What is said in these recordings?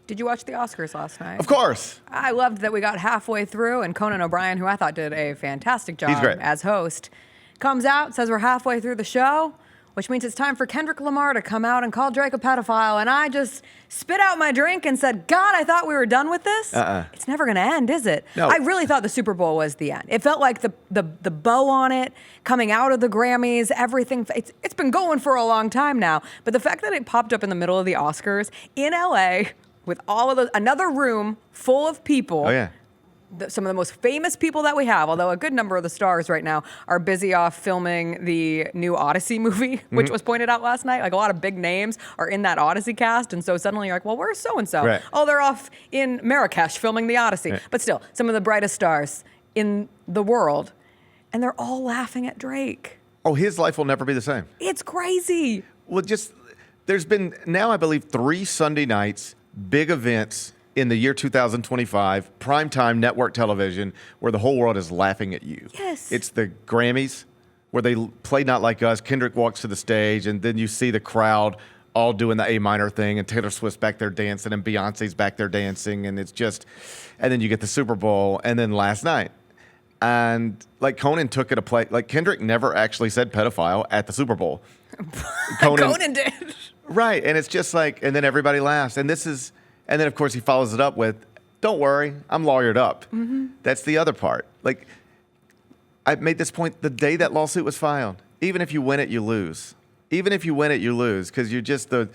Did you watch the Oscars last night? Of course. I loved that we got halfway through, and Conan O'Brien, who I thought did a fantastic job as host, comes out, says we're halfway through the show, which means it's time for Kendrick Lamar to come out and call Drake a pedophile. And I just spit out my drink and said, God, I thought we were done with this. It's never going to end, is it? No. I really thought the Super Bowl was the end. It felt like the bow on it, coming out of the Grammys, everything. It's been going for a long time now. But the fact that it popped up in the middle of the Oscars in LA with all of those, another room full of people. Oh, yeah. Some of the most famous people that we have, although a good number of the stars right now are busy off filming the new Odyssey movie, which was pointed out last night. Like a lot of big names are in that Odyssey cast. And so suddenly you're like, well, where's so-and-so? Right. Oh, they're off in Marrakesh filming the Odyssey. Right. But still, some of the brightest stars in the world. And they're all laughing at Drake. Oh, his life will never be the same. It's crazy. Well, there's been now, I believe, 3 Sunday nights, big events in the year 2025, primetime network television, where the whole world is laughing at you. Yes. It's the Grammys, where they play Not Like Us. Kendrick walks to the stage, and then you see the crowd all doing the A minor thing, and Taylor Swift's back there dancing, and Beyonce's back there dancing, and it's just, and then you get the Super Bowl, and then last night. And like Conan took it a play, like Kendrick never actually said pedophile at the Super Bowl. Conan did. Right, and it's just like, and then everybody laughs, and then of course he follows it up with, "Don't worry, I'm lawyered up." That's the other part. Like, I made this point the day that lawsuit was filed. Even if you win it, you lose. Even if you win it, you lose because you're just the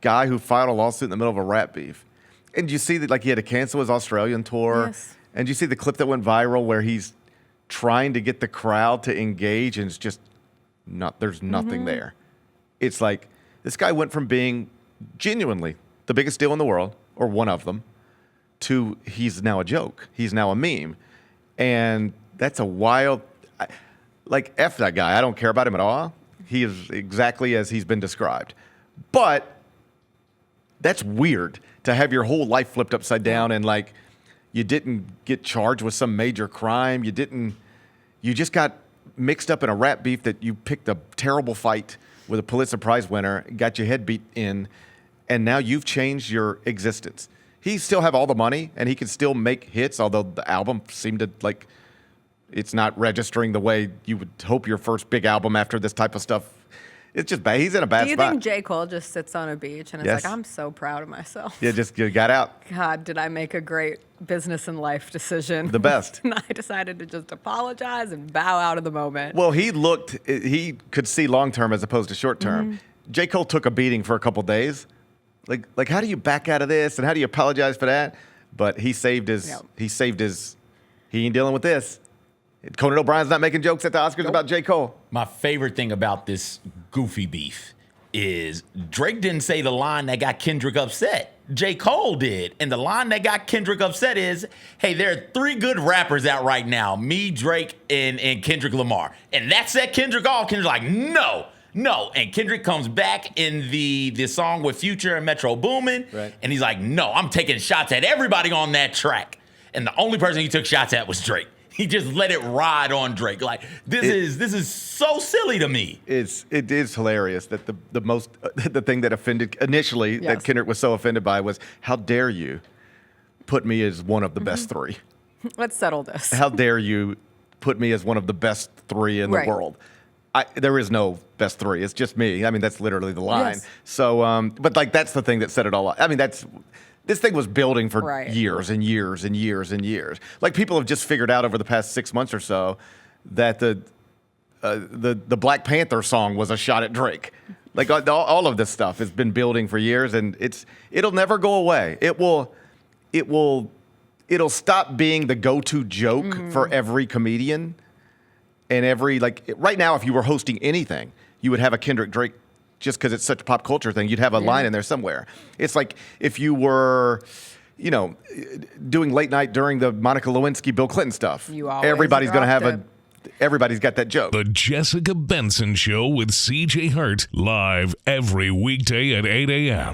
guy who filed a lawsuit in the middle of a rap beef. And you see that, like, he had to cancel his Australian tour. Yes. And you see the clip that went viral where he's trying to get the crowd to engage, and it's just there's nothing there. It's like this guy went from being genuinely the biggest deal in the world, or one of them, to he's now a joke. He's now a meme. And that's a wild, like, F that guy. I don't care about him at all. He is exactly as he's been described. But that's weird to have your whole life flipped upside down, and like you didn't get charged with some major crime. You just got mixed up in a rap beef that you picked a terrible fight with a Pulitzer Prize winner, got your head beat in, and now you've changed your existence. He still have all the money, and he can still make hits, although the album seemed to, like, it's not registering the way you would hope your first big album after this type of stuff. It's just bad. He's in a bad spot. Do you think J. Cole just sits on a beach and is Yes. like, I'm so proud of myself? Yeah, you got out. God, did I make a great business and life decision? The best. And I decided to just apologize and bow out of the moment. Well, he could see long-term as opposed to short-term. J. Cole took a beating for a couple days. Like, how do you back out of this, and how do you apologize for that? But he saved his, he ain't dealing with this. Conan O'Brien's not making jokes at the Oscars about J. Cole. My favorite thing about this goofy beef is Drake didn't say the line that got Kendrick upset. J. Cole did. And the line that got Kendrick upset is, hey, there are 3 good rappers out right now, me, Drake, and Kendrick Lamar. And that set Kendrick off. Kendrick's like, no. And Kendrick comes back in the song with Future and Metro Boomin. Right. And he's like, no, I'm taking shots at everybody on that track. And the only person he took shots at was Drake. He just let it ride on Drake. Like, this is so silly to me. It is hilarious that the thing that offended initially that Kendrick was so offended by was, how dare you put me as one of the best 3? Let's settle this. How dare you put me as one of the best 3 in the world? There is no best 3. It's just me. I mean, that's literally the line. Yes. So, but like, that's the thing that set it all up. I mean, this thing was building for years and years and years and years. Like, people have just figured out over the past 6 months or so that the Black Panther song was a shot at Drake. Like, all of this stuff has been building for years, and it'll never go away. It'll stop being the go-to joke for every comedian and every, like, right now, if you were hosting anything, you would have a Kendrick Drake. Just because it's such a pop culture thing, you'd have a line in there somewhere. It's like if you were, doing late night during the Monica Lewinsky, Bill Clinton stuff. Everybody's going to have everybody's got that joke. The Jessica Benson Show with CJ Hurt, live every weekday at 8 a.m.